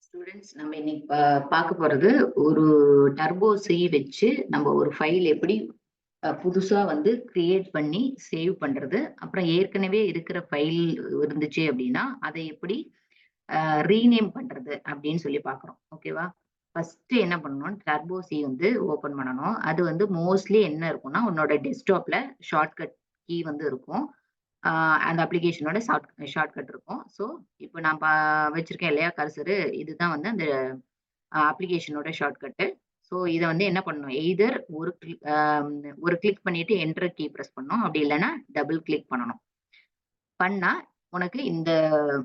Students நம்ம இன்னைக்கு பார்க்க போறது ஒரு டர்போ சி வச்சு நம்ம ஒரு ஃபைல் எப்படி புதுசா வந்து கிரியேட் பண்ணி சேவ் பண்றது. அப்புறம் ஏற்கனவே இருக்கிற ஃபைல் இருந்துச்சு அப்படின்னா அதை எப்படி ரீநேம் பண்றது அப்படின்னு சொல்லி பார்க்குறோம். ஓகேவா? ஃபர்ஸ்ட் என்ன பண்ணணும், டர்போ சி வந்து ஓபன் பண்ணணும். அது வந்து மோஸ்ட்லி என்ன இருக்கும்னா உன்னோட டெஸ்க்டாப்ல ஷார்ட்கட் கீ வந்து இருக்கும். அந்த அப்ளிகேஷனோட ஷார்ட்கட் இருக்கும். ஸோ இப்போ நான் வச்சிருக்கேன் இல்லையா கர்சரு, இதுதான் வந்து அந்த அப்ளிகேஷனோட ஷார்ட்கட்டு. ஸோ இத வந்து என்ன பண்ணணும், எய்தர் ஒரு கிளிக் பண்ணிட்டு என்டர் கீ பிரஸ் பண்ணணும். அப்படி இல்லன்னா டபுள் கிளிக் பண்ணணும். பண்ணா உனக்கு இந்த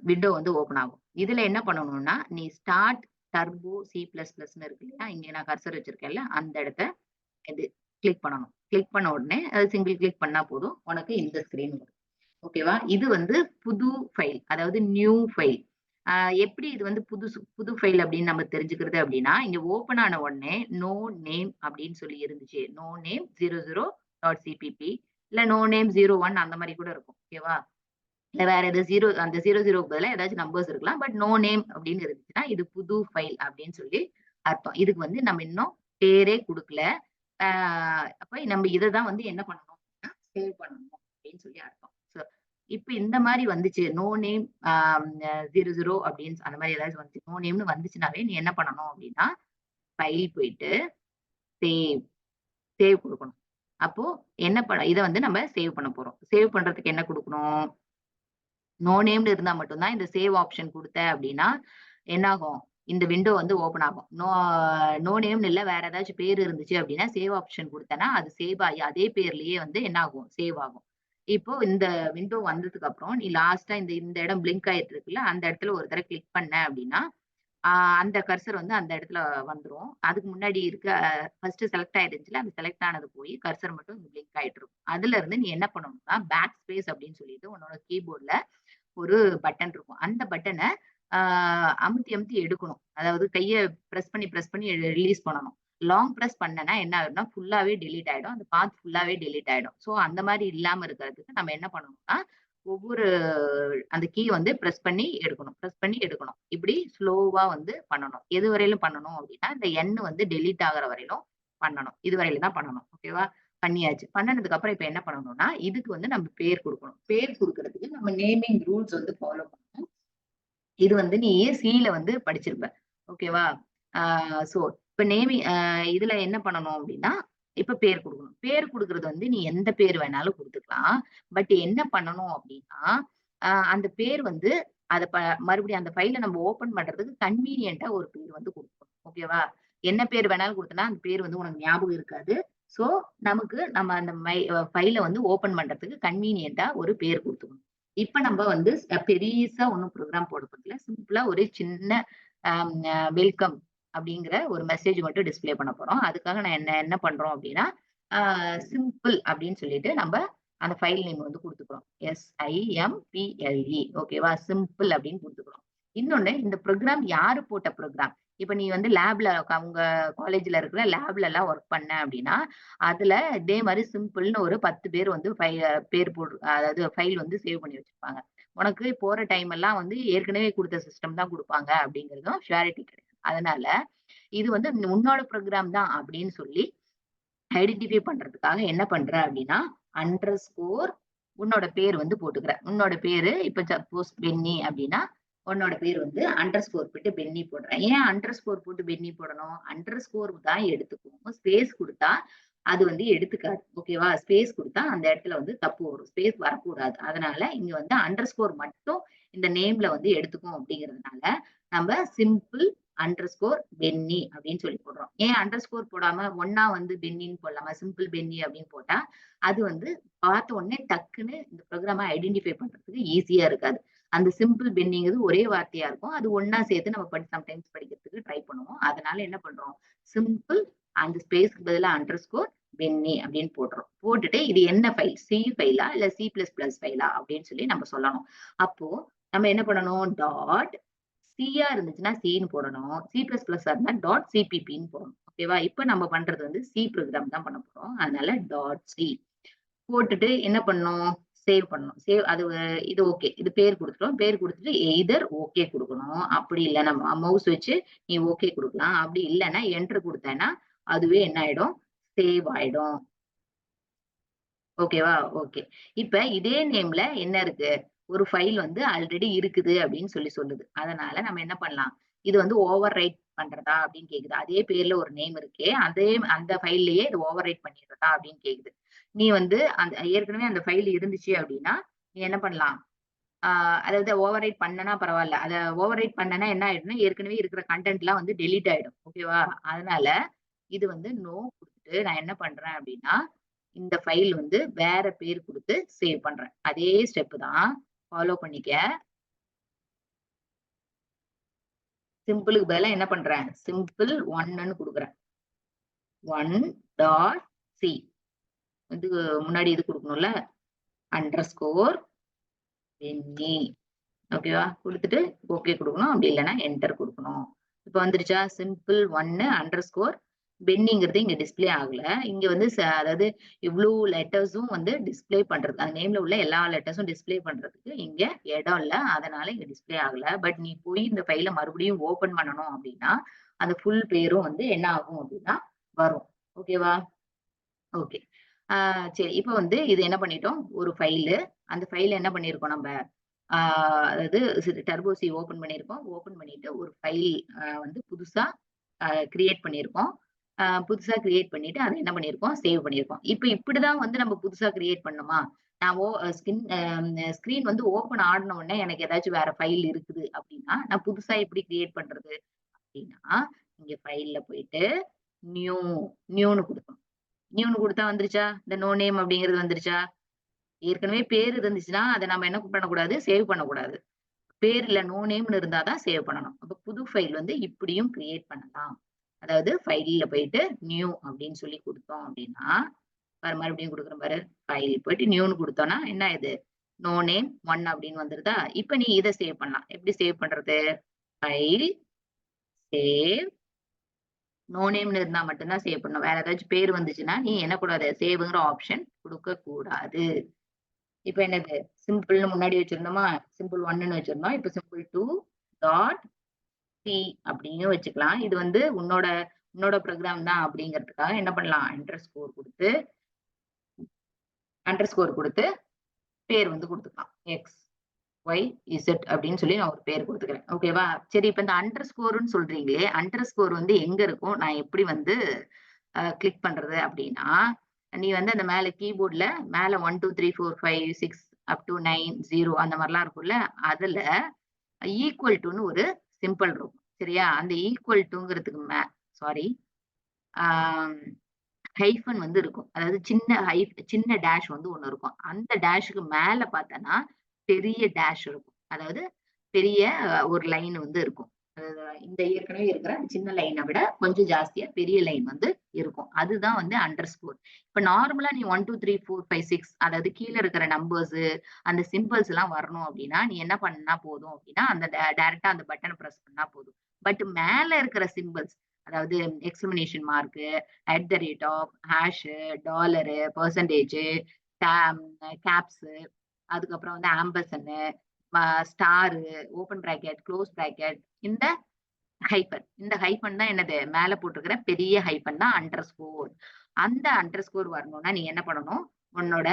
விண்டோ வந்து ஓப்பன் ஆகும். இதுல என்ன பண்ணணும்னா, நீ ஸ்டார்ட் டர்போ சி பிளஸ் பிளஸ்ன்னு இருக்கு இல்லையா? இங்க நான் கர்சர் வச்சிருக்கேன்ல, அந்த இடத்த இது கிளிக் பண்ணணும். கிளிக் பண்ண உடனே அது சிங்கிள் கிளிக் பண்ணா போதும். உனக்கு இந்த ஸ்கிரீன் வரும். ஓகேவா? இது வந்து புது ஃபைல். அதாவது நியூ ஃபைல். அ எப்படி இது வந்து புது ஃபைல் அப்படின்னு நம்ம தெரிஞ்சுக்கிறது அப்படின்னா, இங்க ஓப்பன் ஆன உடனே நோ நேம் அப்படின்னு சொல்லி இருந்துச்சு. நோ நேம் 00.cpp இல்ல நோ நேம் 01 அந்த மாரி கூட இருக்கும். ஓகேவா? இல்ல வேற எது 0 அந்த 00க்கு பதிலா ஏதாச்சும் நம்பர்ஸ் இருக்கலாம். பட் நோ நேம் அப்படின்னு இருந்துச்சுன்னா, இது புது ஃபைல் அப்படின்னு சொல்லி அர்த்தம். இதுக்கு வந்து நம்ம இன்னும் பேரே குடுக்கல. அ அப்ப நம்ம இத தான் வந்து என்ன பண்ணணும் அப்படின்னா, சேவ் பண்ணணும் அப்படின்னு சொல்லி அர்த்தம். இப்ப இந்த மாரி வந்துச்சு. நோ நேம் 00 அப்படின்னு அந்த மாரி ஏதாச்சும் வந்துச்சு. நோ நேம்னு வந்துச்சுனாவே நீ என்ன பண்ணணும் அப்படின்னா, ஃபைல் போயிட்டு சேவ் சேவ் குடுக்கணும். அப்போ என்ன இத வந்து நம்ம சேவ் பண்ண போறோம். சேவ் பண்றதுக்கு என்ன குடுக்கணும்? நோ நேம்டு இருந்தா மட்டும் தான் இந்த சேவ் ஆப்ஷன் குடுத்த அப்படின்னா, என்னாகும்? இந்த விண்டோ வந்து ஓப்பன் ஆகும். நோ நேம்னு இல்ல வேற ஏதாச்சும் பேர் இருந்துச்சு அப்படின்னா, சேவ் ஆப்ஷன் குடுத்தேன்னா, அது சேவ் ஆகி அதே பேர்லயே வந்து என்ன ஆகும்? சேவ் ஆகும். இப்போ இந்த விண்டோ வந்ததுக்கு அப்புறம், நீ லாஸ்ட்டா இந்த இந்த இடம் பிளிங்க் ஆயிட்டு இருக்குல்ல, அந்த இடத்துல ஒரு தடவ கிளிக் பண்ண அப்படின்னா, ஆ அந்த கர்சர் வந்து அந்த இடத்துல வந்துரும். அதுக்கு முன்னாடி இருக்க ஃபர்ஸ்ட் செலக்ட் ஆயிருந்துச்சுல்ல, அந்த செலக்ட் ஆனது போய் கர்சர் மட்டும் பிளிங்க் ஆயிட்டு இருக்கும். அதுல இருந்து நீ என்ன பண்ணணும்னா, பேக் ஸ்பேஸ் அப்படின்னு சொல்லிட்டு உன்னோட கீபோர்ட்ல ஒரு பட்டன் இருக்கும். அந்த பட்டன ஆ அமுத்தி, அமுத்தி எடுக்கணும். அதாவது கைய பிரஸ் பண்ணி ரிலீஸ் பண்ணணும். லாங் பிரஸ் பண்ணேன்னா என்ன ஆகும்னா, ஃபுல்லாவே டெலீட் ஆயிடும். அந்த பாத் ஃபுல்லாவே டெலீட் ஆயிடும். ஸோ அந்த மாரி இல்லாம இருக்கிறதுக்கு நம்ம என்ன பண்ணணும்னா, ஒவ்வொரு அந்த கீ வந்து பிரஸ் பண்ணி எடுக்கணும். பிரஸ் பண்ணி எடுக்கணும். இப்படி ஸ்லோவா வந்து பண்ணணும். எது வரையிலும் பண்ணணும் அப்படின்னா, இந்த என் வந்து டெலீட் ஆகுற வரையிலும் பண்ணணும். இது வரையிலும் தான் பண்ணணும். ஓகேவா? பண்ணியாச்சு. பண்ணுனதுக்கு அப்புறம் இப்ப என்ன பண்ணணும்னா, இதுக்கு வந்து நம்ம பேர் குடுக்கணும். பேர் குடுக்குறதுக்கு நம்ம நேமிங் ரூல்ஸ் வந்து ஃபாலோ பண்ணணும். இது வந்து நீ சில வந்து படிச்சிருப்ப. ஓகேவா? ஆ சோ இப்ப இதுல என்ன பண்ணணும் அப்டின்னா, இப்ப பேர் குடுக்கணும். பேர் குடுக்குறது வந்து நீ எந்த பேர் வேணாலும் குடுத்துக்கலாம். பட் என்ன பண்ணணும் அப்டின்னா, அந்த பேர் வந்து அத மறுபடியும் அந்த ஃபைல நம்ம ஓப்பன் பண்றதுக்கு கன்வீனியன்ட்டா ஒரு பேர் வந்து குடுக்கணும். ஓகேவா? என்ன பேர் வேணாலும் குடுத்தனா, அந்த பேர் வந்து உனக்கு ஞாபகம் இருக்காது. சோ, நம்ம அந்த ஃபைல வந்து ஓப்பன் பண்றதுக்கு கன்வீனியன்ட்டா ஒரு பேர் குடுத்துக்கணும். இப்ப நம்ப வந்து பெரிசா ஒண்ணும் ப்ரோகிராம் போட போறதில்ல. சிம்பிளா ஒரு சின்ன அம் அ வெல்கம் அப்படிங்கிற ஒரு மெசேஜ் மட்டும் டிஸ்ப்ளே பண்ண போறோம். அதுக்காக நான் என்ன என்ன பண்றோம் அப்படின்னா, ஆ சிம்பிள் அப்படின்னு சொல்லிட்டு நம்ப அந்த ஃபைல் நேம் வந்து குடுத்துக்கிறோம். SIMPLE ஓகேவா? சிம்பிள் அப்படின்னு குடுத்துக்கிறோம். இன்னொன்னு இந்த ப்ரோகிராம் யாரு போட்ட ப்ரோகிராம்? இப்ப நீ வந்து உங்க காலேஜ்ல இருக்கிற லேப்லலாம் வொர்க் பண்ண அப்படின்னா, அதுல இதே மாரி சிம்பிள்னு ஒரு 10 பேர் வந்து பேர் அதாவது ஃபைல் வந்து சேவ் பண்ணி வச்சிருப்பாங்க. உனக்கு போற டைம் எல்லாம் வந்து ஏற்கனவே குடுத்த சிஸ்டம் தான் குடுப்பாங்க அப்படிங்கிறதும் ஷூரிட்டி கிடையாது. அதனால இது வந்து உன்னோட ப்ரோகிராம் தான் அப்படின்னு சொல்லி ஐடென்டிஃபை பண்றதுக்காக என்ன பண்ற அப்படின்னா, அண்டர்ஸ்கோர் உன்னோட பேர் வந்து போட்டுக்கிற. உன்னோட பேரு இப்ப சப்போஸ் பென்னி அப்படின்னா, உன்னோட பேர் வந்து அண்டர்ஸ்கோர் போட்டு பென்னி போடுறேன். ஏன் அண்டர்ஸ்கோர் போட்டு பென்னி போடணும்? அண்டர்ஸ்கோர் தான் எடுத்துக்கும். ஸ்பேஸ் குடுத்தா அது வந்து எடுத்துக்காது. ஓகேவா? ஸ்பேஸ் குடுத்தா அந்த இடத்துல வந்து தப்பு வரும். ஸ்பேஸ் வரக்கூடாது. அதனால இங்க வந்து அண்டர்ஸ்கோர் மட்டும் இந்த நேம்ல வந்து எடுத்துக்கும் அப்படிங்கிறதுனால, நம்ம சிம்பிள் அண்டர்ஸ்கோர் பென்னி அப்படின்னு சொல்லி போடுறோம். ஏன் அண்டர்ஸ்கோர் போடாம ஒண்ணா வந்து பென்னின்னு போடலாமா? சிம்பிள் பென்னி அப்படின்னு போட்டா, அது வந்து பார்த்த உடனே டக்குன்னு இந்த ப்ரோகிராம ஐடென்டிஃபை பண்றதுக்கு ஈஸியா இருக்காது. அந்த சிம்பிள் பென்னிங்கிறது ஒரே வார்த்தையா இருக்கும். அது ஒண்ணா சேர்த்து நம்ம சம்டைம்ஸ் படிக்கிறதுக்கு ட்ரை பண்ணுவோம். அதனால என்ன பண்றோம்? சிம்பிள் அந்த ஸ்பேஸ்க்கு பதிலா அண்டர்ஸ்கோர் பென்னி அப்படின்னு போடுறோம். போட்டுட்டு இது என்ன ஃபைல்? சி ஃபைலா? இல்ல சி பிளஸ் பிளஸ் ஃபைலா? அப்படின்னு சொல்லி நம்ம சொல்லணும். அப்போ நம்ம என்ன பண்ணணும்? டாட் சியா இருந்துச்சுன்னா சின்னு போடணும். சி பிளஸ் பிளஸ்ஸா இருந்தா டாட் சிபிபின்னு போடணும். ஓகேவா? இப்ப நம்ம பண்றது வந்து சி ப்ரோகிராம் தான் பண்ண போறோம். அதனால டாட் சி போட்டுட்டு என்ன பண்ணணும்? சேவ் பண்ணணும். சேவ் அது இது ஓகே. இது பேர் குடுத்துட்டோம். பேர் குடுத்துட்டு எய்தர் ஓகே குடுக்கணும். அப்படி இல்லன்னா மவுஸ் வச்சு நீ ஓகே குடுக்கலாம். அப்படி இல்லன்னா என்டர் குடுத்தேன்னா, அதுவே என்ன ஆயிடும்? சேவ் ஆயிடும். ஓகேவா? ஓகே. இப்ப இதே நேம்ல என்ன இருக்கு? ஒரு ஃபைல் வந்து ஆல்ரெடி இருக்குது அப்படின்னு சொல்லுது. அதனால நம்ம என்ன பண்ணலாம்? இது வந்து ஓவர் ரைட் பண்றதா அப்படின்னு கேக்குது. அதே பேர்ல ஒரு நேம் இருக்கே, அதே அந்த ஃபைல்லயே இது ஓவர் ரைட் பண்ணிறதா அப்படின்னு கேக்குது. நீ வந்து அந்த ஏற்கனவே அந்த ஃபைல் இருந்துச்சு அப்படின்னா, நீ என்ன பண்ணலாம்? ஆ அதாவது ஓவர் ரைட் பண்ணனா பரவால்ல. அத ஓவர் ரைட் பண்ணனா என்ன ஆயிடும்னா, ஏற்கனவே இருக்கிற கன்டென்ட்லாம் வந்து டெலீட் ஆயிடும். ஓகேவா? அதனால இது வந்து நோ குடுத்துட்டு நான் என்ன பண்றேன் அப்படின்னா, இந்த ஃபைல் வந்து வேற பேர் குடுத்து சேவ் பண்றேன். அதே ஸ்டெப் தான். ஃபாலோ பண்ணிக்க. சிம்பிளுக்கு பதிலா என்ன பண்றேன்? சிம்பிள் 1ன்னு குடுக்குறேன். 1 டாட் சி வந்து முன்னாடி இது குடுக்கணும்ல. Underscore penny. ஓகேவா? குடுத்துட்டு ஓகே குடுக்கணும். அப்படி இல்லன்னா என்டர் குடுக்கணும். இப்ப வந்துருச்சா? சிம்பிள் 1 அண்டர்ஸ்கோர் பென்னிங்கிறது இங்க டிஸ்ப்ளே ஆகல. இங்க வந்து அதாவது இவ்ளோ லெட்டர்ஸும் வந்து டிஸ்ப்ளே பண்றது. அந்த நேம்ல உள்ள எல்லா லெட்டர்ஸும் டிஸ்ப்ளே பண்றதுக்கு இங்க இடம் இல்ல. அதனால இங்க டிஸ்ப்ளே ஆகல. பட் நீ போய் இந்த ஃபைல மறுபடியும் ஓப்பன் பண்ணணும் அப்படின்னா, அந்த ஃபுல் பேரும் வந்து என்ன ஆகும் அப்படின்னா வரும். ஓகேவா? ஓகே. ஆ சரி. இப்ப வந்து இது என்ன பண்ணிட்டோம்? ஒரு ஃபைலு. அந்த ஃபைல என்ன பண்ணியிருக்கோம் நம்ப? ஆ அதாவது டர்போ சி ஓப்பன் பண்ணியிருக்கோம். ஓப்பன் பண்ணிட்டு ஒரு ஃபைல் வந்து புதுசா கிரியேட் பண்ணியிருக்கோம். புதுசா கிரியேட் பண்ணிட்டு அத என்ன பண்ணியிருக்கோம்? சேவ் பண்ணியிருக்கோம். இப்ப இப்படிதான் வந்து நம்ம புதுசா கிரியேட் பண்ணணுமா? நான் ஓ ஸ்கின் ஸ்க்ரீன் வந்து ஓப்பன் ஆடுன உடனே எனக்கு ஏதாச்சும் வேற ஃபைல் இருக்குது அப்படின்னா, நான் புதுசா எப்படி கிரியேட் பண்றது? அப்படின்னா, இங்க ஃபைல்ல போயிட்டு நியூ நியூன்னு குடுக்கணும். நியூன்னு குடுத்தா வந்துருச்சா? இந்த நோ நேம் அப்படிங்கிறது வந்துருச்சா? ஏற்கனவே பேர் இருந்துச்சுன்னா, அத நம்ம என்ன பண்ணக்கூடாது? சேவ் பண்ணக்கூடாது. பேர்ல நோ நேம்ன்னு இருந்தா தான் சேவ் பண்ணணும். அப்ப புது ஃபைல் வந்து இப்படியும் கிரியேட் பண்ணலாம். அதாவது ஃபைல்ல போயிட்டு நியூ அப்படின்னு சொல்லி குடுத்தோம் அப்படின்னா, மறுபடியும் குடுக்குறேன் பாரு. ஃபைல் போயிட்டு நியூன்னு குடுத்தோம்னா, என்ன ஆயிது? நோ நேம் 1 அப்படின்னு வந்துருதா? இப்ப நீ இத சேவ் பண்ணலாம். எப்படி சேவ் பண்றது? ஃபைல், சேவ், நோ நேம்ன்னு இருந்தா மட்டும் தான் சேவ் பண்ணணும். வேற ஏதாச்சும் பேர் வந்துச்சுன்னா, நீ என்ன கூடாது? சேவ்ங்கிற ஆப்ஷன் குடுக்கக் கூடாது. இப்ப என்னது? சிம்பிள்னு முன்னாடி வச்சிருந்தோமா? சிம்பிள் 1ன்னு வச்சிருந்தோம். இப்ப சிம்பிள் 2 டாட் சி அப்படின்னு வச்சுக்கலாம். இது வந்து உன்னோட உன்னோட ப்ரோகிராம் தான் அப்படிங்கிறதுக்காக என்ன பண்ணலாம்? அண்டர் ஸ்கோர் குடுத்து பேர் வந்து குடுத்துக்கலாம். எக்ஸ், ஒய், இசட் அப்படின்னு சொல்லி நான் ஒரு பேர் குடுத்துக்கிறேன். ஓகேவா? சரி இப்ப இந்த அண்டர் ஸ்கோர்ன்னு சொல்றீங்களே, அண்டர் ஸ்கோர் வந்து எங்க இருக்கும்? நான் எப்படி வந்து கிளிக் பண்றது அப்படின்னா, நீ வந்து அந்த மேல கீபோர்ட்ல மேல 1, 2, 3, 4, 5, 6 அப் டூ 9, 0 அந்த மாரிலாம் இருக்கும்ல. அதுல ஈக்குவல் டூன்னு ஒரு சிம்பல் இருக்கும். சரியா? அந்த ஈக்குவல் டூங்கிறதுக்கு சாரி. ஆ ஹைஃபன் வந்து இருக்கும். அதாவது சின்ன டேஷ் வந்து ஒண்ணு இருக்கும். அந்த டேஷ்க்கு மேல பார்த்தன்னா, பெரிய டேஷ் இருக்கும். அதாவது பெரிய ஒரு லைன் வந்து இருக்கும். இந்த ஏற்கனவே இருக்கிற சின்ன லைன விட கொஞ்சம் ஜாஸ்தியா பெரிய லைன் வந்து இருக்கும். அதுதான் வந்து அண்டர் ஸ்கோர். இப்ப நார்மலா நீ 1, 2, 3, 4, 5, 6 அதாவது கீழ இருக்கிற நம்பர்ஸு, அந்த சிம்பல்ஸ் எல்லாம் வரணும் அப்டின்னா, நீ என்ன பண்ணா போதும் அப்டின்னா, அந்த டைரக்ட்டா அந்த பட்டன பிரஸ் பண்ணா போதும். பட் மேல இருக்கிற சிம்பல்ஸ் அதாவது exclamation mark, at the rate of, hash, dollar, percentage, டேம், கேப்ஸு, அதுக்கப்புறம் வந்து ஆம்பர்சன்னு, star, open bracket, close bracket, இந்த இந்த ஹைஃபன் தான் என்னது? மேல போட்டிருக்கிற பெரிய ஹைஃபன் தான் அண்டர் ஸ்கோர். அந்த அண்டர் ஸ்கோர் வரணும்னா, நீ என்ன பண்ணணும்? உன்னோட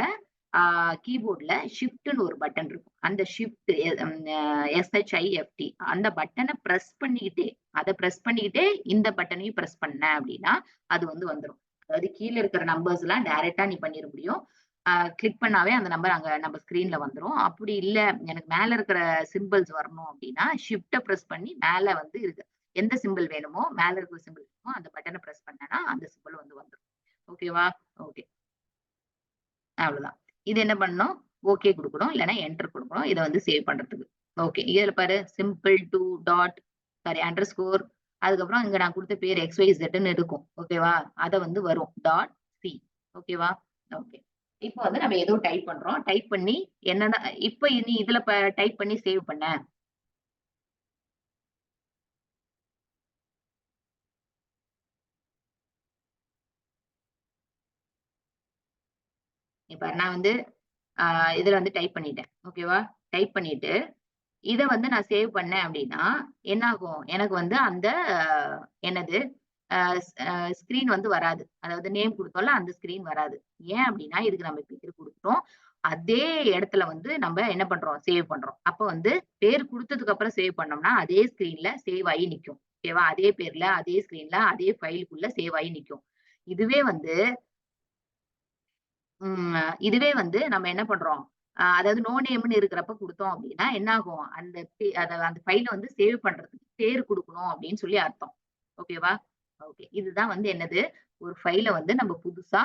ஆ கீபோர்ட்ல ஷிஃப்ட்ன்னு ஒரு பட்டன் இருக்கும். அந்த ஷிஃப்ட் எஸ்ஹெச்ஐஎஃப்டி அந்த பட்டன பிரஸ் பண்ணிக்கிட்டே இந்த பட்டனையும் பிரஸ் பண்ண அப்டின்னா, அது வந்து வந்துரும். அதாவது கீழ இருக்கிற நம்பர்ஸ்லாம் டைரக்ட்டா நீ பண்ணிற முடியும். கிளிக் பண்ணாவே அந்த நம்பர் அங்க நம்ம ஸ்க்ரீன்ல வந்துரும். அப்படி இல்ல, எனக்கு மேல இருக்கிற சிம்பல்ஸ் வரணும் அப்டின்னா, ஷிஃப்ட்ட பிரஸ் பண்ணி மேல வந்து இருக்கு. எந்த சிம்பல் வேணுமோ, மேல இருக்கிற சிம்பல் வேணுமோ, அந்த பட்டன பிரஸ் பண்ணேன்னா, அந்த சிம்பல் வந்து வந்துரும். ஓகேவா? ஓகே. அவ்வளவுதான். இது என்ன பண்ணணும்? ஓகே குடுக்கணும். இல்லன்னா என்டர் குடுக்கணும். இத வந்து சேவ் பண்றதுக்கு. ஓகே. இதுல பாரு simple 2 dot sorry under score அதுக்கப்புறம் இங்க நான் குடுத்த பேர் XYZன்னு இருக்கும். ஓகேவா? அத வந்து வரும். Dot C. ஓகேவா? ஓகே. இப்போ வந்து நம்ம ஏதோ டைப் பண்றோம். டைப் பண்ணி என்னன்னா இப்ப நீ இதுல டைப் பண்ணி சேவ் பண்ண. இப்ப நான் வந்து இதுல வந்து டைப் பண்ணிட்டேன். ஓகேவா? டைப் பண்ணிட்டு, இத வந்து நான் சேவ் பண்ணேன் அப்படின்னா, என்ன ஆகும்? எனக்கு வந்து அந்த என்னது அ ஸ் அ ஸ்க்ரீன் வந்து வராது. அதாவது நேம் குடுத்தோம்ல, அந்த ஸ்க்ரீன் வராது. ஏன் அப்படின்னா, இதுக்கு நம்ம பேர் குடுத்துட்டோம். அதே இடத்துல வந்து நம்ப என்ன பண்றோம்? சேவ் பண்றோம். அப்ப வந்து பேர் குடுத்ததுக்கு அப்புறம் சேவ் பண்ணோம்னா, அதே ஸ்க்ரீன்ல சேவ் ஆயி நிக்கும். ஓகேவா? அதே பேர்ல, அதே ஸ்க்ரீன்ல, அதே ஃபைலுக்குள்ள சேவ் ஆயி நிக்கும். இதுவே வந்து இதுவே வந்து நம்ம என்ன பண்றோம்? அதாவது நோ நேம்ன்னு இருக்கிறப்ப குடுத்தோம் அப்டின்னா, என்ன ஆகும்? அந்த ஃபைல வந்து சேவ் பண்றதுக்கு பேர் குடுக்கணும் அப்டின்னு சொல்லி அர்த்தம். ஓகேவா? ஓகே. இதுதான் வந்து என்னது? ஒரு ஃபைல வந்து நம்ம புதுசா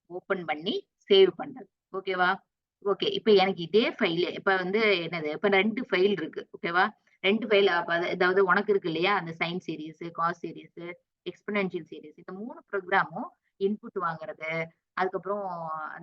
ஓப்பன் பண்ணி சேவ் பண்றது. ஓகேவா? ஓகே. இப்ப எனக்கு இதே ஃபைலு இப்ப வந்து என்னது? இப்ப 2 ஃபைல் இருக்கு. ஓகேவா? 2 ஃபைல் அப்ப அதாவது உனக்கு இருக்கு இல்லையா? அந்த sine series, cos series, exponential series இந்த 3 ப்ரோகிராமும் இன்புட் வாங்குறது, அதுக்கப்புறம்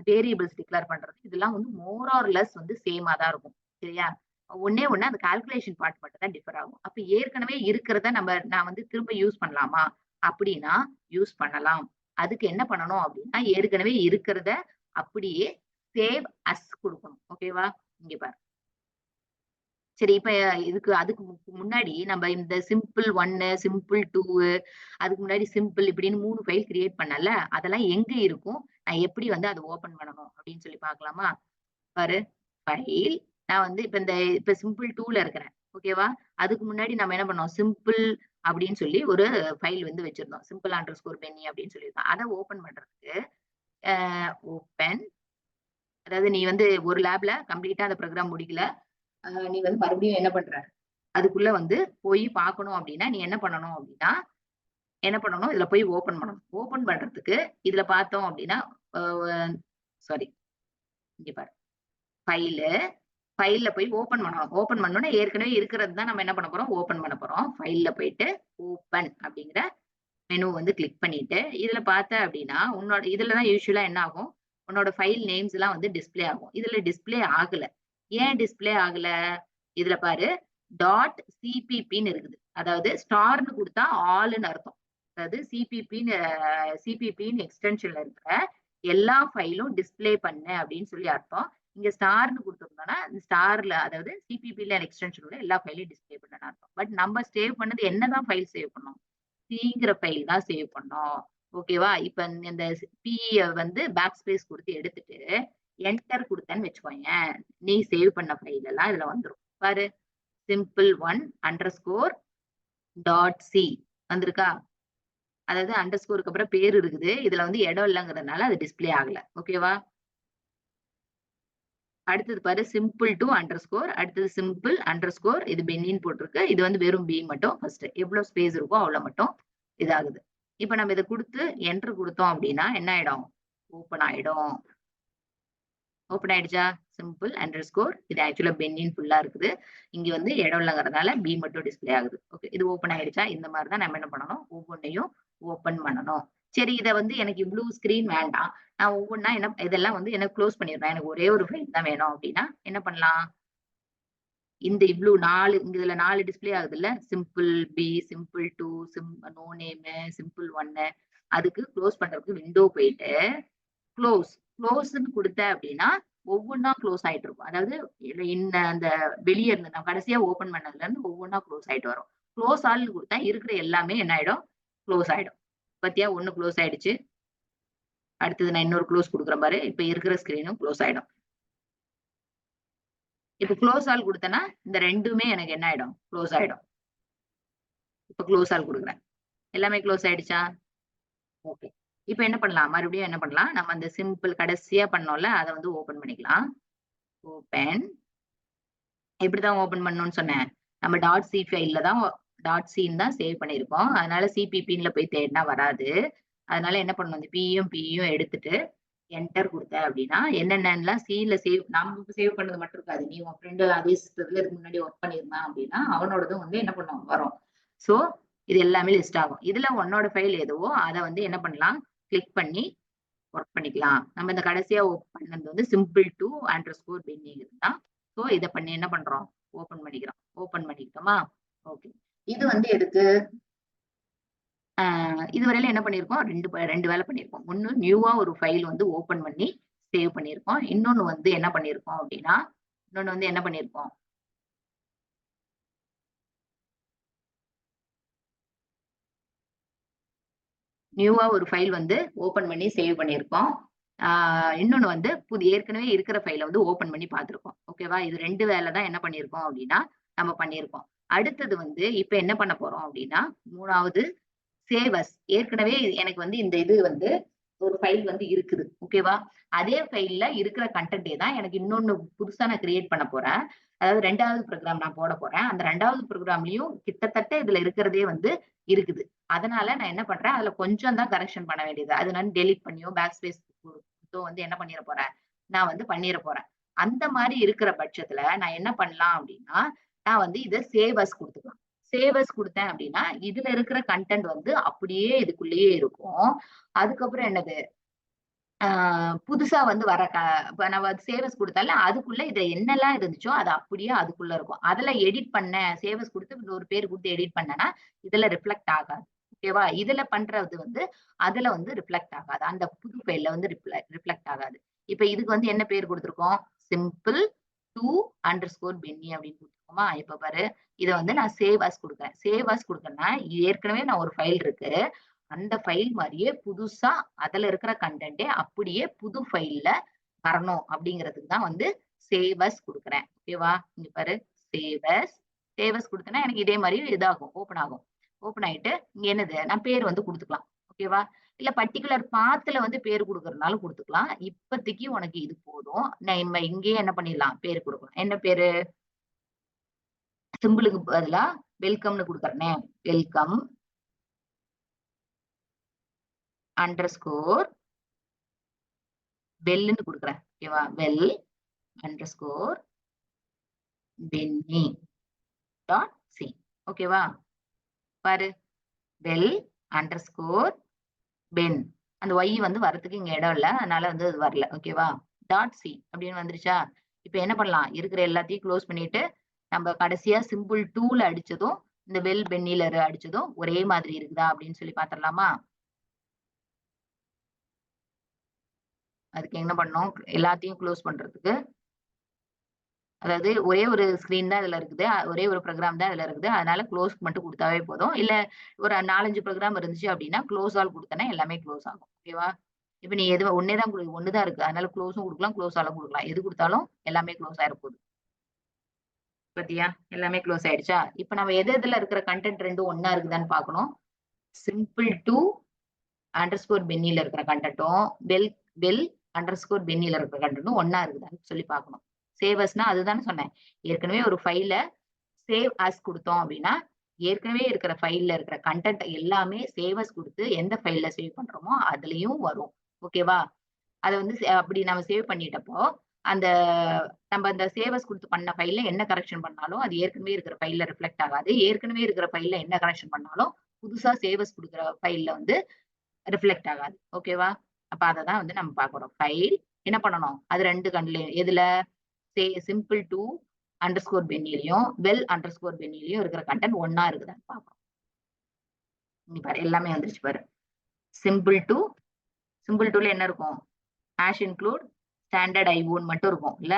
வேரியபிள்ஸ் டிக்ளேர் பண்றது. இதெல்லாம் வந்து மோர் ஆர் லெஸ் வந்து சேமா தான் இருக்கும். சரியா? ஒண்ணே ஒண்ணு அந்த கால்குலேஷன் பார்ட் மட்டும் தான் டிஃபர் ஆகும். அப்ப ஏற்கனவே இருக்கிறத நான் வந்து திரும்ப யூஸ் பண்ணலாமா? அப்படின்னா யூஸ் பண்ணலாம். அதுக்கு என்ன பண்ணணும் அப்படின்னா, ஏற்கனவே இருக்கிறத அப்படியே சேவ் அஸ் குடுக்கணும். ஓகேவா? இங்க பாரு. சரி இப்ப அதுக்கு முன்னாடி நம்ம இந்த சிம்பிள் 1, சிம்பிள் 2 அதுக்கு முன்னாடி சிம்பிள் இப்படின்னு 3 ஃபைல் கிரியேட் பண்ணேன்ல, அதெல்லாம் எங்க இருக்கும்? நான் எப்படி வந்து அத ஓப்பன் பண்ணணும் அப்படின்னு சொல்லி பார்க்கலாமா? பாரு ஃபைல் நான் வந்து இப்ப சிம்பிள் 2ல இருக்கிறேன். ஓகேவா? அதுக்கு முன்னாடி நம்ம என்ன பண்ணோம்? சிம்பிள் அப்படின்னு சொல்லி ஒரு ஃபைல் வந்து வச்சிருந்தோம். சிம்பிள் அண்டர்ஸ்கோர் பென்னி அப்படின்னு சொல்லியிருக்கோம். அத ஓப்பன் பண்றதுக்கு அ ஓப்பன் அதாவது நீ வந்து ஒரு லேப்ல கம்ப்ளீட்டா அந்த ப்ரோகிராம் முடிக்கல. நீ வந்து மறுபடியும் என்ன பண்ற? அதுக்குள்ள வந்து போய் பார்க்கணும் அப்டின்னா, நீ என்ன பண்ணணும் அப்டின்னா, என்ன பண்ணணும்? இதுல போய் ஓப்பன் பண்ணணும். ஓப்பன் பண்றதுக்கு இதுல பார்த்தோம் அப்டின்னா, அ சாரி இங்க பாரு. ஃபைலு, ஃபைல்ல போய் ஓப்பன் பண்ணணும். ஓப்பன் பண்ணோனே ஏற்கனவே இருக்கிறது தான் நம்ம என்ன பண்ண போறோம்? ஓப்பன் பண்ண போறோம். ஃபைல்ல போயிட்டு ஓப்பன் அப்டிங்கிற மெனு வந்து கிளிக் பண்ணிட்டு, இதுல பார்த்த அப்டின்னா, இதுல தான் யூசுவலா என்ன ஆகும்? உன்னோட ஃபைல் நேம்ஸ்லாம் வந்து டிஸ்ப்ளே ஆகும். இதுல டிஸ்ப்ளே ஆகல. ஏன் டிஸ்ப்ளே ஆகல? இதுல பாரு டாட் சிபிபின்னு இருக்குது. அதாவது ஸ்டார்ன்னு குடுத்தா ஆல்ன்னு அர்த்தம். அதாவது சிபிபின்னு எக்ஸ்டென்ஷன்ல இருக்கிற எல்லா ஃபைலும் டிஸ்ப்ளே பண்ணு அப்படின்னு சொல்லி அர்த்தம். இங்க ஸ்டார்ன்னு குடுத்திருந்தோம்னா, இந்த ஸ்டார்ல அதாவது சிபிபில எக்ஸ்டென்ஷன் உள்ள எல்லா ஃபைலையும் டிஸ்ப்ளே பண்ணுன்னு அர்த்தம். பட் நம்ம சேவ் பண்ணது என்னதான் ஃபைல் சேவ் பண்ணோம்? சிங்கிற ஃபைல் தான் சேவ் பண்ணோம். ஓகேவா? இப்ப இந்த பிய வந்து பேக் ஸ்பேஸ் குடுத்து எடுத்துட்டு, என்டர் குடுத்தேன்னு வச்சுக்கோயேன். நீ சேவ் பண்ண ஃபைல் எல்லாம் இதுல வந்துரும். பாரு. simple1 அண்டர்ஸ்கோர் டாட் சி வந்திருக்கா? அதாவது அண்டர்ஸ்கோருக்கு அப்புறம் பேரு இருக்குது. இதுல வந்து இடம் இல்லங்கிறதுனால அது டிஸ்ப்ளே ஆகல. ஓகேவா? அடுத்தது பாரு சிம்பிள்2 அண்டர்ஸ்கோர் அடுத்தது சிம்பிள் அண்டர்ஸ்கோர் இது பென்னின்னு போட்டிருக்கு. இது வந்து வெறும் பி மட்டும் ஃபர்ஸ்ட். எவ்வளோ ஸ்பேஸ் இருக்கோ அவ்வளோ மட்டும் இதாகுது. இப்ப நம்ம இத குடுத்து என்டர் குடுத்தோம் அப்டின்னா என்ன ஆயிடும்? ஓப்பன் ஆயிடும். ஓப்பன் ஆயிடுச்சா? சிம்பிள் அண்டர்ஸ்கோர் இது ஆக்சுவலா பென்னின்னு ஃபுல்லா இருக்குது. இங்க வந்து இடம் இல்லங்கிறதுனால பி மட்டும் டிஸ்ப்ளே ஆகுது. ஓகே. இது ஓப்பன் ஆயிடுச்சா? இந்த மாரி தான் நம்ம என்ன பண்ணணும்? ஒவ்வொன்னையும் ஓப்பன் பண்ணணும். சரி இத வந்து எனக்கு இவ்ளோ ஸ்க்ரீன் வேண்டாம். நான் ஒவ்வொன்னா இதெல்லாம் வந்து எனக்கு குளோஸ் பண்ணிடுறேன். எனக்கு ஒரே ஒரு ஃபைல் தான் வேணும் அப்டின்னா, என்ன பண்ணலாம்? இந்த இவ்ளோ 4 இதுல 4 டிஸ்ப்ளே ஆகுதுல்ல. Simple B, simple 2, no name, simple 1 அதுக்கு குளோஸ் பண்றதுக்கு விண்டோ போயிட்டு குளோஸ். குளோஸ்ன்னு குடுத்த அப்டின்னா, ஒவ்வொன்னா குளோஸ் ஆயிட்டு இருக்கும். அதாவது இந்த அந்த வெளிய இருந்து நான் கடைசியா ஓப்பன் பண்ணதுலருந்து ஒவ்வொன்னா குளோஸ் ஆயிட்டு வரும். குளோஸ் ஆல்ன்னு குடுத்தா இருக்கிற எல்லாமே என்ன ஆயிடும்? குளோஸ் ஆயிடும். பாத்தியா 1 குளோஸ் ஆயிடுச்சு. அடுத்தது நான் இன்னொரு குளோஸ் குடுக்குறேன் பாரு. இப்ப இருக்கிற ஸ்க்ரீனும் குளோஸ் ஆயிடும். இப்ப குளோஸ் ஆல் குடுத்தேன்னா, இந்த 2மே எனக்கு என்ன ஆயிடும்? குளோஸ் ஆயிடும். இப்ப குளோஸ் ஆல் குடுக்குறேன். எல்லாமே குளோஸ் ஆயிடுச்சா? ஓகே. இப்ப என்ன பண்ணலாம்? மறுபடியும் என்ன பண்ணலாம்? நம்ம அந்த சிம்பிள் கடைசியா பண்ணோம்ல, அத வந்து ஓப்பன் பண்ணிக்கலாம். ஓப்பன் எப்படிதான் ஓப்பன் பண்ணணும்னு சொன்னேன். நம்ம டாட் சி ஃபைல்ல தான் டாட் சின்னு தான் சேவ் பண்ணியிருக்கோம். அதனால சிபிபின்ல போய் தேடுனா வராது. அதனால என்ன பண்ணணும்? இந்த பியும் எடுத்துட்டு என்டர் குடுத்த அப்படின்னா, என்னென்னலாம் சில நம்ம சேவ் பண்ணது மட்டும் இருக்காது. நீ உன் ஃப்ரெண்ட் அதே சிஸ்டத்துல இதுக்கு முன்னாடி ஒர்க் பண்ணியிருந்தான் அப்படின்னா, அவனோடதும் வந்து என்ன பண்ணும்? வரும். ஸோ இது எல்லாமே லிஸ்ட் ஆகும். இதுல உன்னோட ஃபைல் எதுவோ அத வந்து என்ன பண்ணலாம்? கிளிக் பண்ணி ஒர்க் பண்ணிக்கலாம். நம்ம இந்த கடைசியா பண்ணது வந்து சிம்பிள்2 அண்டர்ஸ்கோர் பெண்டிங் தான். ஸோ இத பண்ணி என்ன பண்றோம்? ஓப்பன் பண்ணிக்கிறோம். ஓப்பன் பண்ணிக்கிட்டோமா? ஓகே. இது வந்து எதுக்கு? இதுவரையில என்ன பண்ணியிருக்கோம்? 2 வேலை பண்ணியிருக்கோம். ஒண்ணு நியூவா ஒரு ஃபைல் வந்து ஓப்பன் பண்ணி சேவ் பண்ணியிருக்கோம். இன்னொன்னு வந்து என்ன பண்ணியிருக்கோம் அப்படின்னா, நியூவா ஒரு ஃபைல் வந்து ஓப்பன் பண்ணி சேவ் பண்ணியிருக்கோம். ஆ இன்னொன்னு வந்து ஏற்கனவே இருக்கிற ஃபைல வந்து ஓப்பன் பண்ணி பார்த்திருக்கோம். ஓகேவா? இது 2 வேல தான் என்ன பண்ணியிருக்கோம் அப்டின்னா, நம்ம பண்ணியிருக்கோம். அடுத்தது வந்து இப்ப என்ன பண்ண போறோம் அப்டின்னா, 3வது சேவ் அஸ். ஏற்கனவே எனக்கு வந்து இந்த இது வந்து ஒரு ஃபைல் வந்து இருக்குது. ஓகேவா? அதே ஃபைல்ல இருக்கிற கன்டென்ட்டே தான் எனக்கு இன்னொன்னு புதுசா நான் கிரியேட் பண்ண போறேன். அதாவது 2வது ப்ரோகிராம் நான் போட போறேன். அந்த 2வது ப்ரோகிராம்லயும் கிட்டத்தட்ட இதுல இருக்கிறதே வந்து இருக்குது. அதனால நான் என்ன பண்றேன், அதுல கொஞ்சம் தான் கரெக்ஷன் பண்ண வேண்டியது. அது நான் டெலீட் பண்ணியோ, பேக் ஸ்பேஸ் குடுத்தோ வந்து என்ன பண்ணிற போறேன், நான் வந்து பண்ணிற போறேன். அந்த மாரி இருக்கிற பட்சத்துல நான் என்ன பண்ணலாம் அப்டின்னா, நான் வந்து இத சேவ் அஸ் குடுத்துக்கலாம். சேவ் அஸ் குடுத்தேன் அப்டின்னா, இதுல இருக்கிற கன்டென்ட் வந்து அப்படியே இதுக்குள்ளேயே இருக்கும். அதுக்கப்புறம் என்னது, ஆ புதுசா வந்து வர இப்ப நம்ம சேவஸ் குடுத்தோம்ல, அதுக்குள்ள இது என்னெல்லாம் இருந்துச்சோ, அது அப்படியே அதுக்குள்ள இருக்கும். அதுல எடிட் பண்ணேன், சேவஸ் குடுத்து ஒரு பேர் குடுத்து எடிட் பண்ணேன்னா, இதுல ரிஃப்ளெக்ட் ஆகாது. ஓகேவா? இதுல பண்றது வந்து, அதுல வந்து ரிஃப்ளெக்ட் ஆகாது. அந்த புது ஃபைல்ல வந்து ரிஃப்ளெக்ட் ஆகாது. இப்ப இதுக்கு வந்து என்ன பேர் குடுத்துருக்கோம்? சிம்பிள் டூ அண்டர்ஸ்கோர் பென்னி அப்படின்னு குடுத்துருக்கோமா? இப்ப பாரு, இத வந்து நான் சேவ் அஸ் குடுக்குறேன். சேவ் அஸ் குடுத்தேன்னா, ஏற்கனவே நான் ஒரு ஃபைல் இருக்கு. அந்த ஃபைல் மாரியே புதுசா அதுல இருக்கிற கன்டென்ட்டே அப்படியே புது ஃபைல்ல வரணும் அப்படிங்கிறதுக்கு தான் வந்து சேவ் அஸ் குடுக்குறேன். ஓகேவா? இங்க பாரு சேவ் அஸ். சேவ் அஸ் குடுத்தேன்னா எனக்கு இதே மாரி இதாகும். ஓப்பன் ஆகும். ஓப்பன் ஆயிட்டு இங்க என்னது நான் பேர் வந்து குடுத்துக்கலாம். ஓகேவா? இல்ல பர்ட்டிகுலர் பாத்ல வந்து பேர் குடுக்கறதுனாலும் குடுத்துக்கலாம். இப்போதைக்கு உனக்கு இது போதும். நம்ம இங்கேயே என்ன பண்ணிடலாம்? பேர் குடுக்கலாம். என்ன பேரு? சிம்பிளுக்கு பதிலா வெல்கம்னு குடுக்குறேனே. வெல்கம் அண்டர்ஸ்கோர் வெல்ன்னு குடுக்குறேன். ஓகேவா? Well underscore penny dot C. ஓகேவா? பாரு வெல் அண்டர்ஸ்கோர் பென். அந்த ஒய் வந்து வரதுக்கு இங்க இடம் இல்ல. அதனால வந்து அது வரல. ஓகேவா? டாட் சி அப்படின்னு வந்துருச்சா? இப்ப என்ன பண்ணலாம்? இருக்கிற எல்லாத்தையும் குளோஸ் பண்ணிட்டு, நம்ம கடைசியா சிம்பிள் 2ல அடிச்சதும், இந்த வெல் பென்னில அடிச்சதும் ஒரே மாதிரி இருக்குதா அப்படின்னு சொல்லி பார்த்துடலாமா? அதுக்கு என்ன பண்ணணும்? எல்லாத்தையும் குளோஸ் பண்றதுக்கு அதாவது ஒரே ஒரு ஸ்க்ரீன் தான் இதுல இருக்குது. ஒரே ஒரு ப்ரோகிராம் தான் இதுல இருக்குது. அதனால குளோஸ்க்கு மட்டும் குடுத்தாவே போதும். இல்ல ஒரு 4, 5 ப்ரோகிராம் இருந்துச்சு அப்டின்னா, குளோஸ் ஆல் குடுத்தேன்னா எல்லாமே குளோஸ் ஆகும். ஓகேவா? இப்ப நீ எது ஒண்ணே தான் 1 தான் இருக்கு. அதனால குளோஸும் குடுக்கலாம், குளோஸ் ஆலும் குடுக்கலாம். எது குடுத்தாலும் எல்லாமே குளோஸ் ஆயிற போகுது. பாத்தியா? எல்லாமே குளோஸ் ஆயிடுச்சா? இப்ப நம்ம எது எதுல இருக்கிற கன்டென்ட் 2ம் ஒண்ணா இருக்குதான்னு பார்க்கணும். சிம்பிள் டூ அண்டர்ஸ்கோர் பென்னில இருக்கிற கன்டென்ட்டும், வெல் வெல் அண்டர்ஸ்கோர் பென்னில இருக்கிற கன்டென்ட்டும் ஒண்ணா இருக்குதான்னு சொல்லி பார்க்கணும். சேவ் அஸ்ன்னா அதுதானே சொன்னேன். ஏற்கனவே ஒரு ஃபைல சேவ் அஸ் குடுத்தோம் அப்டின்னா, ஏற்கனவே இருக்கிற ஃபைல்ல இருக்கிற கன்டென்ட் எல்லாமே சேவ் அஸ் குடுத்து எந்த ஃபைல்ல சேவ் பண்றோமோ அதுலயும் வரும். ஓகேவா? அத வந்து அப்படி நம்ம சேவ் பண்ணிட்டப்போ, அந்த நம்ம அந்த சேவ் அஸ் குடுத்து பண்ண ஃபைல்ல என்ன கரெக்ஷன் பண்ணாலும், அது ஏற்கனவே இருக்கிற ஃபைல்ல ரிஃப்ளெக்ட் ஆகாது. ஏற்கனவே இருக்கிற ஃபைல்ல என்ன கரெக்ஷன் பண்ணாலும், புதுசா சேவ் அஸ் குடுக்குற ஃபைல்ல வந்து ரிஃப்ளெக்ட் ஆகாது. ஓகேவா? அப்ப அத தான் வந்து நம்ம பார்க்குறோம். ஃபைல் என்ன பண்ணணும்? அது 2 எதுல? சிம்பிள் டூ அண்டர்ஸ்கோர் பென்னிலயும், வெல் அண்டர்ஸ்கோர் பென்னிலயும் இருக்கிற கன்டென்ட் ஒண்ணா இருக்குதான்னு பார்ப்போம். இங்க பாரு எல்லாமே வந்துருச்சு பாரு. சிம்பிள் டூ சிம்பிள் 2ல என்ன இருக்கும்? ஹாஷ் இன்க்ளூட் ஸ்டாண்டர்ட் ஐஓன்னு மட்டும் இருக்கும் இல்ல?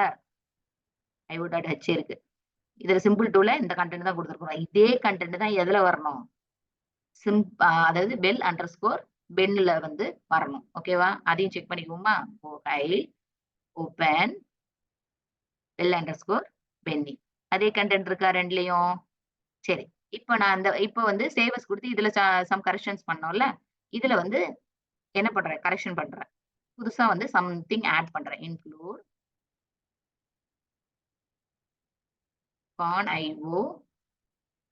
ஐஓ.h இருக்கு. இதுல சிம்பிள் 2ல இந்த கன்டென்ட் தான் குடுத்துருக்கோம். இதே கன்டென்ட் தான் எதுல வரணும்? அதாவது வெல் அண்டர்ஸ்கோர் பென்ல வந்து வரணும். ஓகேவா? அதையும் செக் பண்ணிக்குவோமா? File open well underscore penny. அதே கன்டென்ட் இருக்கா 2லயும்? சரி. இப்ப வந்து சேவ் அஸ் குடுத்து இதுல சம் கரெக்ஷன்ஸ் பண்ணோம்ல. இதுல வந்து என்ன பண்றேன்? கரெக்ஷன் பண்றேன். புதுசா வந்து சம்திங் ஆட் பண்றேன். Include conio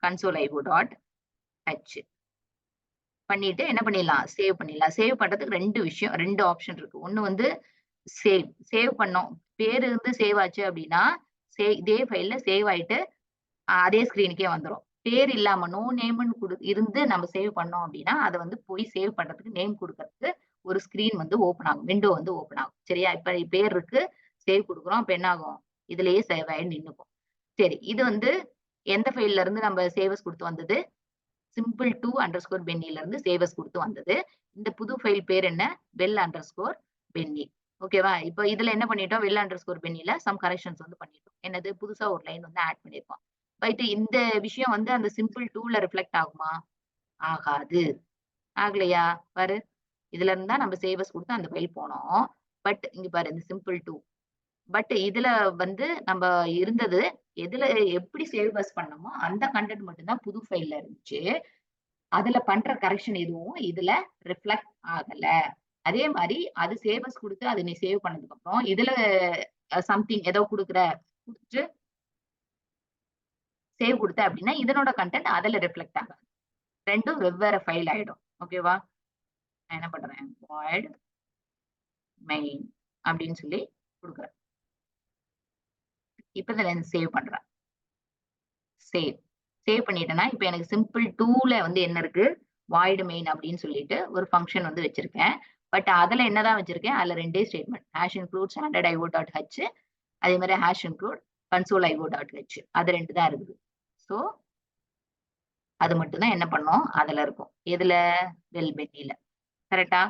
console IO dot H பண்ணிட்டு என்ன பண்ணிடலாம்? சேவ் பண்ணிடலாம். சேவ் பண்றதுக்கு 2 விஷயம் 2 ஆப்ஷன் இருக்கு. ஒண்ணு வந்து சேவ் பண்ணோம். பேரு வந்து சேவ் ஆச்சு அப்டின்னா, இதே ஃபைல்ல சேவ் ஆயிட்டு அதே ஸ்க்ரீனுக்கே வந்துரும். பேர் இல்லாம நோ நேம்ன்னு இருந்து நம்ம சேவ் பண்ணோம் அப்டின்னா, அத வந்து போய் சேவ் பண்றதுக்கு நேம் குடுக்கறதுக்கு ஒரு ஸ்க்ரீன் வந்து ஓப்பன் ஆகும். விண்டோ வந்து ஓப்பன் ஆகும். சரியா? இப்ப பேர் இருக்கு. சேவ் குடுக்குறோம். அப்ப என்ன ஆகும்? இதுலயே சேவ் ஆயி நின்னுக்கும். சரி. இது வந்து எந்த ஃபைல்ல இருந்து நம்ம சேவ் அஸ் குடுத்து வந்தது? சிம்பிள் டூ அண்டர்ஸ்கோர் பென்னில இருந்து சேவ் அஸ் குடுத்து வந்தது. இந்த புது ஃபைல் பேர் என்ன? Well underscore penny. ஓகேவா? இப்ப இதுல என்ன பண்ணிட்டோம், வெல் அண்டர் ஸ்கோர் பென்னில சம் கரெக்ஷன்ஸ் வந்து பண்ணிட்டோம். என்னது புதுசா ஒரு லைன் வந்து ஆட் பண்ணியிருக்கோம். ரைட் இந்த விஷயம் வந்து அந்த சிம்பிள் 2ல ரிஃப்ளெக்ட் ஆகுமா? ஆகாது. ஆகலையா? பாரு. இதுல இருந்தா நம்ம சேவ் அஸ் குடுத்து அந்த ஃபைல் போனோம். பட் இங்க பாரு இந்த சிம்பிள் 2. பட் இதுல வந்து நம்ப இருந்தது எதுல எப்படி சேவ் அஸ் பண்ணோமோ, அந்த கன்டென்ட் மட்டும் தான் புது ஃபைல்ல இருந்துச்சு. அதுல பண்ற கரெக்ஷன் எதுவும் இதுல ரிஃப்ளெக்ட் ஆகல. அதே மாரி அது சேவ் அஸ் குடுத்து அத நீ சேவ் பண்ணதுக்கு அப்புறம், இதுல சம்திங் ஏதோ குடுத்துட்டு சேவ் குடுத்த அப்படின்னா, இதனோட கன்டென்ட் அதுல ரிஃப்ளெக்ட் ஆகாது. 2ம் வெவ்வேற ஃபைல் ஆயிடும். ஓகேவா? நான் என்ன பண்றேன், வாய்ட் மெயின் அப்படின்னு சொல்லி குடுக்குறேன். இப்ப இத நான் சேவ் பண்றேன். சேவ். சேவ் பண்ணிட்டேன்னா, இப்ப எனக்கு சிம்பிள் 2ல வந்து என்ன இருக்கு? வாய்ட் மெயின் அப்படின்னு சொல்லிட்டு ஒரு ஃபங்ஷன் வந்து வச்சிருக்கேன். பட் அதுல என்னதான் வச்சிருக்கேன்? அதுல 2டே statement. Hash include standard IO dot H அதே மாரி hash include console IO dot H அது 2 தான் இருக்குது. ஸோ அது மட்டும் தான் என்ன பண்ணோம்? அதுல இருக்கும். எதுல? வெல் பென்னில. கரெக்ட்டா?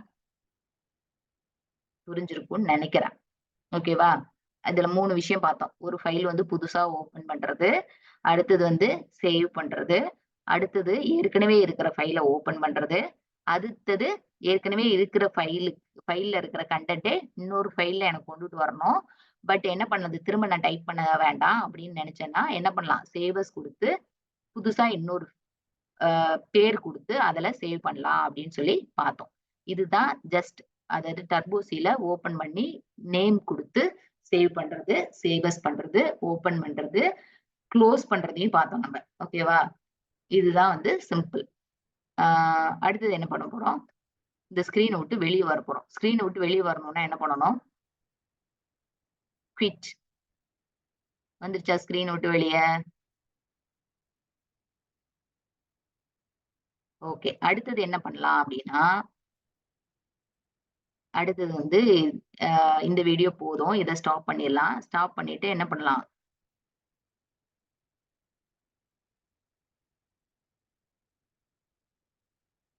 புரிஞ்சிருக்கும்னு நெனைக்கிறேன். ஓகேவா? அதுல 3 விஷயம் பார்த்தோம். ஒரு ஃபைல் வந்து புதுசா ஓப்பன் பண்றது. அடுத்தது வந்து சேவ் பண்றது. அடுத்தது ஏற்கனவே இருக்கிற ஃபைல ஓப்பன் பண்றது. அடுத்தது ஏற்கனவே இருக்கிற ஃபைல்ல இருக்கிற கன்டென்ட்டே இன்னொரு ஃபைல்ல எனக்கு கொண்டுட்டு வரணும். பட் என்ன பண்ணது? திரும்ப நான் டைப் பண்ண வேண்டாம் அப்படின்னு நெனச்சேன்னா, என்ன பண்ணலாம்? சேவ் அஸ் குடுத்து, புதுசா இன்னொரு பேர் குடுத்து அதுல சேவ் பண்ணலாம் அப்படின்னு சொல்லி பார்த்தோம். இதுதான் ஜஸ்ட் அதாவது டர்போ சில ஓப்பன் பண்ணி நேம் குடுத்து சேவ் பண்றது, சேவ் அஸ் பண்றது, ஓப்பன் பண்றது, குளோஸ் பண்றதையும் பார்த்தோம் நம்ம. ஓகேவா? இதுதான் வந்து சிம்பிள். ஆ அடுத்தது என்ன பண்ண போறோம்? இந்த ஸ்க்ரீன விட்டு வெளிய வரப்போறோம். ஸ்க்ரீன விட்டு வெளிய வரணும்னா என்ன பண்ணணும்? குயிட். வந்துருச்சா ஸ்க்ரீன விட்டு வெளிய? ஓகே. அடுத்தது என்ன பண்ணலாம் அப்டின்னா, அடுத்தது வந்து இந்த வீடியோ போதும். இத ஸ்டாப் பண்ணிறலாம். ஸ்டாப் பண்ணிட்டு என்ன பண்ணலாம்?